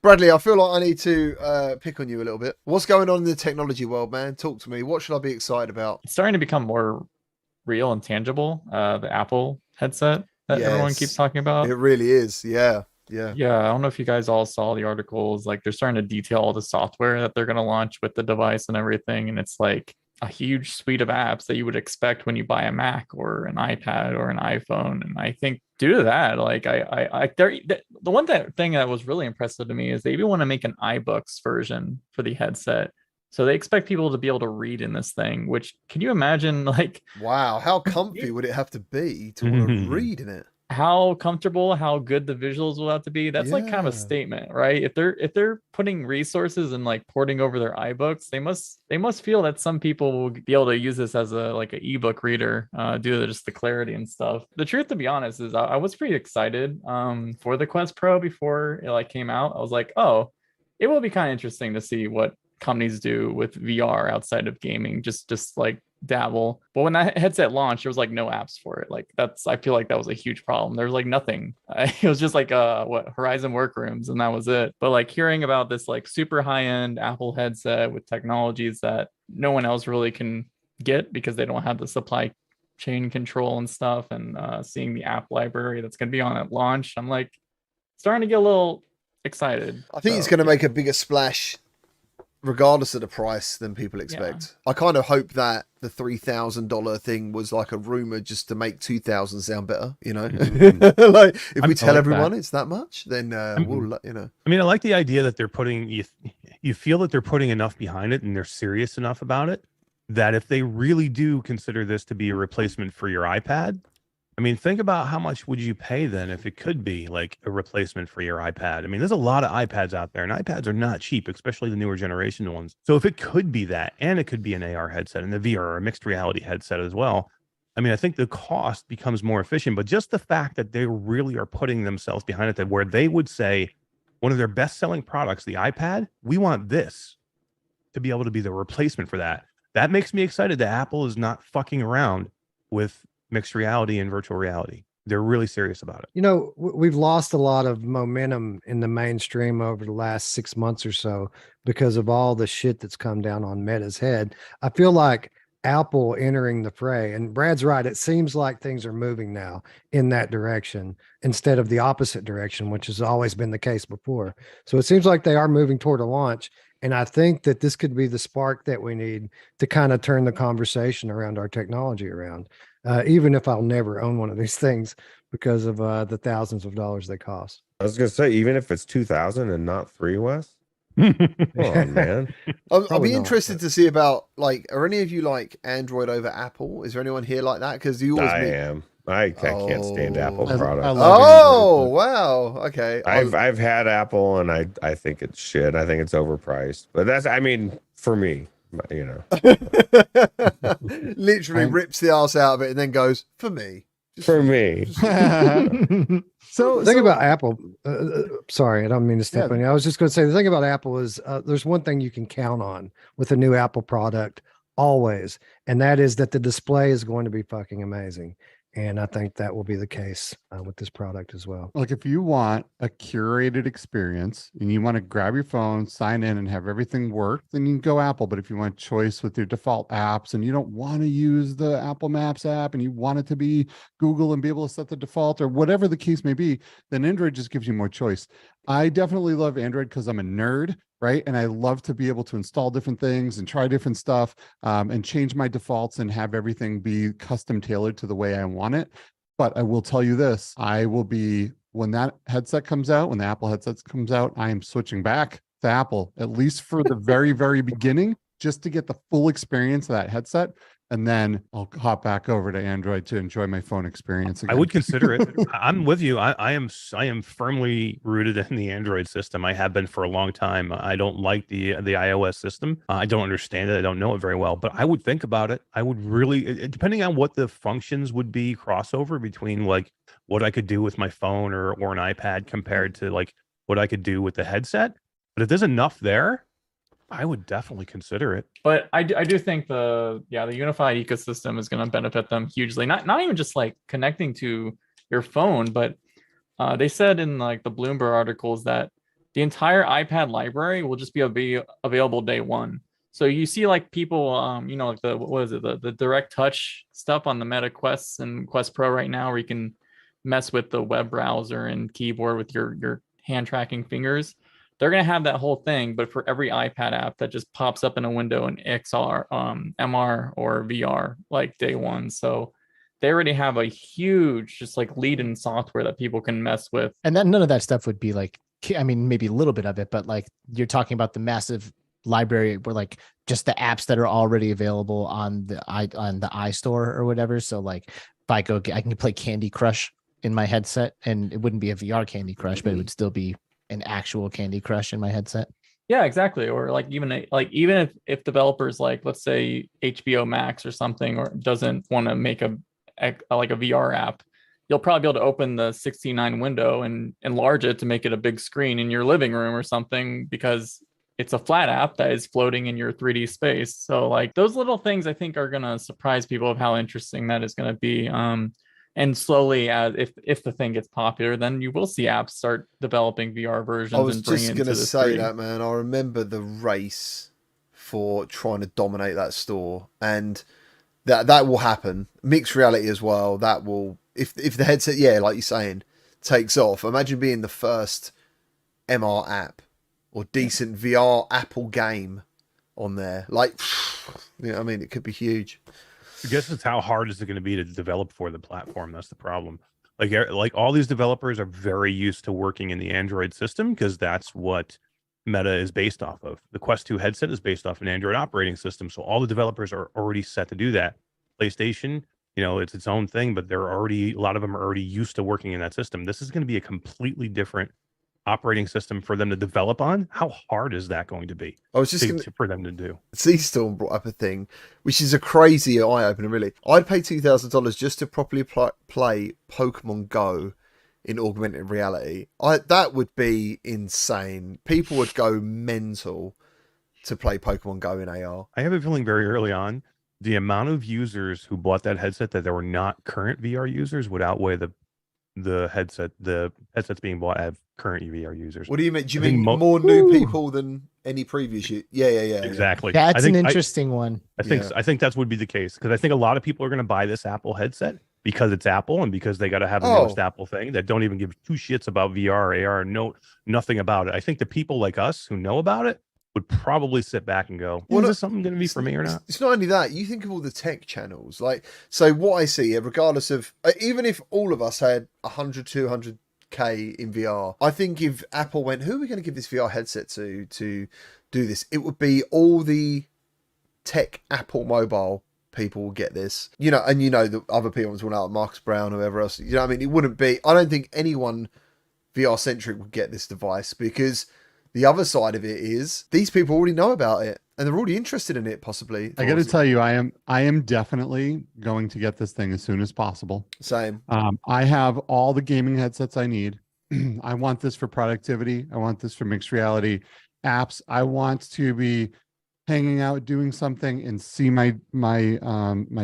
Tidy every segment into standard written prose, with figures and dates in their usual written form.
Bradley, I feel like I need to pick on you a little bit. What's going on in the technology world, man? Talk to me. What should I be excited about? It's starting to become more real and tangible. The Apple headset that everyone keeps Yes, talking it about. really is. Yeah, yeah. Yeah, I don't know if you guys all saw the articles. Like they're starting to detail all the software that they're going to launch with the device and everything. And it's like a huge suite of apps that you would expect when you buy a Mac or an iPad or an iPhone. And I think due to that, like the one thing that was really impressive to me is they even want to make an iBooks version for the headset. So they expect people to be able to read in this thing, which can you imagine like Wow, how comfy would it have to be to want to read in it? how comfortable, how good the visuals will have to be? That's like kind of a Yeah. statement, right? If they're putting resources and like porting over their iBooks, they must feel that some people will be able to use this as a like an ebook reader due to just the clarity and stuff. The truth, to be honest, is I was pretty excited for the Quest Pro before it like came out. I was like, oh, it will be kind of interesting to see what companies do with VR outside of gaming, just like dabble. But when that headset launched, there was like no apps for it. Like that's I feel like that was a huge problem. There was like nothing. It was just like what Horizon Workrooms and that was it. But like hearing about this like super high-end Apple headset with technologies that no one else really can get because they don't have the supply chain control and stuff, and seeing the app library that's going to be on at launch, I'm like starting to get a little excited. I think it's So going to yeah, make a bigger splash regardless of the price than people yeah. expect. I kind of hope that the $3,000 thing was like a rumor just to make 2,000 sound better, you know? Mhm. Like if we I tell like that. everyone it's that much, then we'll, you know. I mean, I like the idea that they're putting you feel that they're putting enough behind it and they're serious enough about it that if they really do consider this to be a replacement for your iPad, I mean, think about how much would you pay then if it could be like a replacement for your iPad. I mean, there's a lot of iPads out there, and iPads are not cheap, especially the newer generation ones. So if it could be that, and it could be an AR headset and the VR or a mixed reality headset as well, I mean, I think the cost becomes more efficient. But just the fact that they really are putting themselves behind it, that where they would say one of their best-selling products, the iPad, we want this to be able to be the replacement for that. That makes me excited that Apple is not fucking around with mixed reality and virtual reality. They're really serious about it. You know, we've lost a lot of momentum in the mainstream over the last 6 months or so because of all the shit that's come down on Meta's head. I feel like Apple entering the fray, and Brad's right. It seems like things are moving now in that direction instead of the opposite direction, which has always been the case before. So it seems like they are moving toward a launch. And I think that this could be the spark that we need to kind of turn the conversation around our technology around. Even if I'll never own one of these things because of the thousands of dollars they cost. I was gonna say, even if it's 2,000 and not three, Wes. Come on, man. I'll Probably be not, interested but- to see about like, are any of you like Android over Apple? Is there anyone here like that? Because you always I meet. am. I can't stand Apple Oh. products. I love Oh wow. Okay. I've had Apple and I think it's shit. I think it's overpriced. But that's, I mean, for me, you know. Literally rips the ass out of it and then goes for me. For me. So the thing about Apple, sorry, I don't mean to step on you. I was just going to say the thing about Apple is there's one thing you can count on with a new Apple product always, and that is that the display is going to be fucking amazing. And I think that will be the case with this product as well. Like if you want a curated experience and you want to grab your phone, sign in and have everything work, then you can go Apple. But if you want choice with your default apps and you don't want to use the Apple Maps app and you want it to be Google and be able to set the default or whatever the case may be, then Android just gives you more choice. I definitely love Android because I'm a nerd, right? And I love to be able to install different things and try different stuff and change my defaults and have everything be custom tailored to the way I want it. But I will tell you this, when that headset comes out, when the Apple headset comes out, I am switching back to Apple, at least for the very, very beginning, just to get the full experience of that headset. And then I'll hop back over to Android to enjoy my phone experience again. I would consider it. I'm with you. I am firmly rooted in the Android system. I have been for a long time. I don't like the iOS system. I don't understand it. I don't know it very well. But I would think about it. I would really, depending on what the functions would be, crossover between like what I could do with my phone or an iPad compared to like what I could do with the headset. But if there's enough there, I would definitely consider it. But I do think the unified ecosystem is going to benefit them hugely. Not even just like connecting to your phone, but they said in like the Bloomberg articles that the entire iPad library will just be available day one. So you see like people, like what is it, the direct touch stuff on the Meta Quests and Quest Pro right now, where you can mess with the web browser and keyboard with your hand tracking fingers. They're gonna have that whole thing, but for every iPad app that just pops up in a window in XR, MR or VR like day one. So they already have a huge just like lead-in software that people can mess with. And then none of that stuff would be like, I mean, maybe a little bit of it, but like you're talking about the massive library where like just the apps that are already available on the iStore or whatever. So like if I can play Candy Crush in my headset, and it wouldn't be a VR Candy Crush, but it would still be an actual Candy Crush in my headset. Yeah, exactly. Or like even if developers like, let's say HBO Max or something, or doesn't want to make a VR app, you'll probably be able to open the 16:9 window and enlarge it to make it a big screen in your living room or something, because it's a flat app that is floating in your 3D space. So like those little things I think are going to surprise people of how interesting that is going to be. And slowly, as if the thing gets popular, then you will see apps start developing VR versions. I was and bring just it going to into the say stream. that, man. I remember the race for trying to dominate that store, and that will happen. Mixed reality as well. That will, if the headset, yeah, like you're saying, takes off. Imagine being the first MR app or decent VR Apple game on there. Like, you know, I mean, it could be huge. I guess it's how hard is it going to be to develop for the platform? That's the problem. Like all these developers are very used to working in the Android system because that's what Meta is based off of. The Quest 2 headset is based off an Android operating system, so all the developers are already set to do that. PlayStation, it's its own thing, but a lot of them are already used to working in that system. This is going to be a completely different operating system for them to develop on. How hard is that going to be? I was just for them to do. C-Storm brought up a thing, which is a crazy eye-opener, really. I'd pay $2,000 just to properly play Pokemon Go in augmented reality. That would be insane. People would go mental to play Pokemon Go in AR. I have a feeling very early on, the amount of users who bought that headset that there were not current VR users would outweigh the headsets being bought at current VR users. What do you mean? Do you mean more new people than any previous? Yeah. Exactly. That's an interesting one. I think that would be the case, because I think a lot of people are going to buy this Apple headset because it's Apple and because they got to have the newest Apple thing that don't even give two shits about VR or AR, nothing about it. I think the people like us who know about it would probably sit back and go, is this something going to be for me or not? It's not only that. You think of all the tech channels. So what I see, regardless of, even if all of us had 100, 200K in VR, I think if Apple went, who are we going to give this VR headset to do this? It would be all the tech Apple mobile people will get this. And the other people will know, like Marcus Brown or whoever else. You know what I mean? It wouldn't be, I don't think anyone VR centric would get this device, because the other side of it is these people already know about it and they're already interested in it, possibly. I got to tell you, I am definitely going to get this thing as soon as possible. Same. I have all the gaming headsets I need. I want this for productivity. I want this for mixed reality apps. I want to be hanging out, doing something, and see my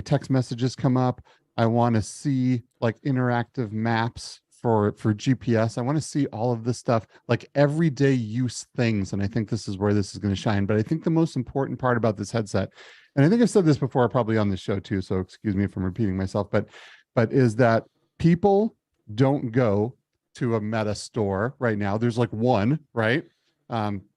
text messages come up. I want to see like interactive maps for GPS. I want to see all of this stuff, like everyday use things. And I think this is where this is going to shine. But I think the most important part about this headset, and I think I've said this before, probably on the show too, so excuse me if I'm repeating myself, but is that people don't go to a Meta store right now. There's like one, right?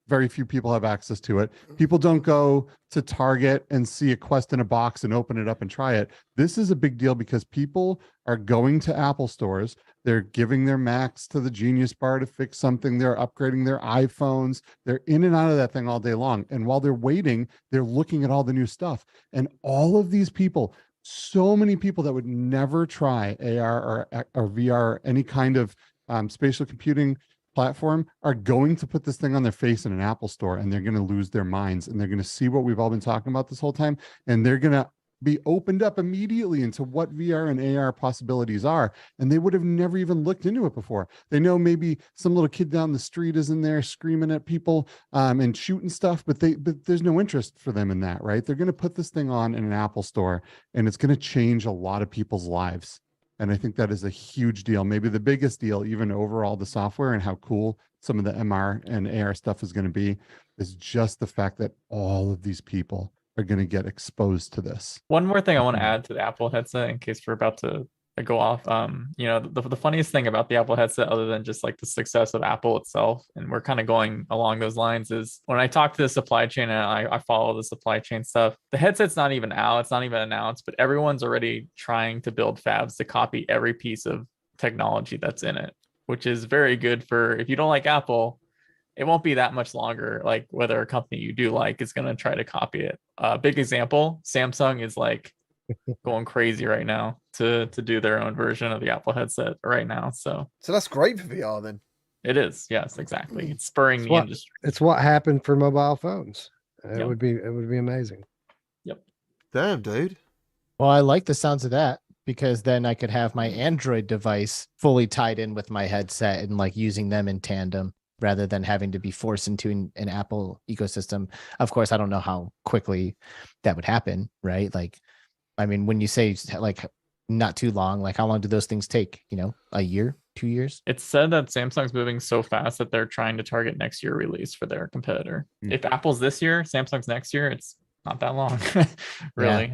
Very few people have access to it. People don't go to Target and see a Quest in a box and open it up and try it. This is a big deal because people are going to Apple stores. They're giving their Macs to the Genius Bar to fix something. They're upgrading their iPhones. They're in and out of that thing all day long. And while they're waiting, they're looking at all the new stuff. And all of these people, so many people that would never try AR or VR or any kind of spatial computing platform are going to put this thing on their face in an Apple store, and they're going to lose their minds, and they're going to see what we've all been talking about this whole time, and they're going to be opened up immediately into what VR and AR possibilities are, and they would have never even looked into it before. They know maybe some little kid down the street is in there screaming at people and shooting stuff, but there's no interest for them in that, right? They're going to put this thing on in an Apple store, and it's going to change a lot of people's lives. And I think that is a huge deal, maybe the biggest deal, even overall the software and how cool some of the MR and AR stuff is going to be, is just the fact that all of these people are going to get exposed to this. One more thing I want to add to the Apple headset in case we're about to go off. The funniest thing about the Apple headset, other than just like the success of Apple itself, and we're kind of going along those lines, is when I talk to the supply chain and I follow the supply chain stuff, the headset's not even out, it's not even announced, but everyone's already trying to build fabs to copy every piece of technology that's in it, which is very good for if you don't like Apple. It won't be that much longer, like whether a company you do like is going to try to copy it. Big example, Samsung is like going crazy right now to do their own version of the Apple headset right now. So that's great for VR then. it is. Yes, exactly. It's spurring the what- industry. It's what happened for mobile phones. It Yep. would be amazing. Damn, dude. Well, I like the sounds of that because then I could have my Android device fully tied in with my headset and like using them in tandem rather than having to be forced into an Apple ecosystem. Of course, I don't know how quickly that would happen, right? Like, I mean, when you say like not too long, like how long do those things take? You know, a year, 2 years? It's said that Samsung's moving so fast that they're trying to target next year release for their competitor. Hmm. If Apple's this year, Samsung's next year, it's not that long, really.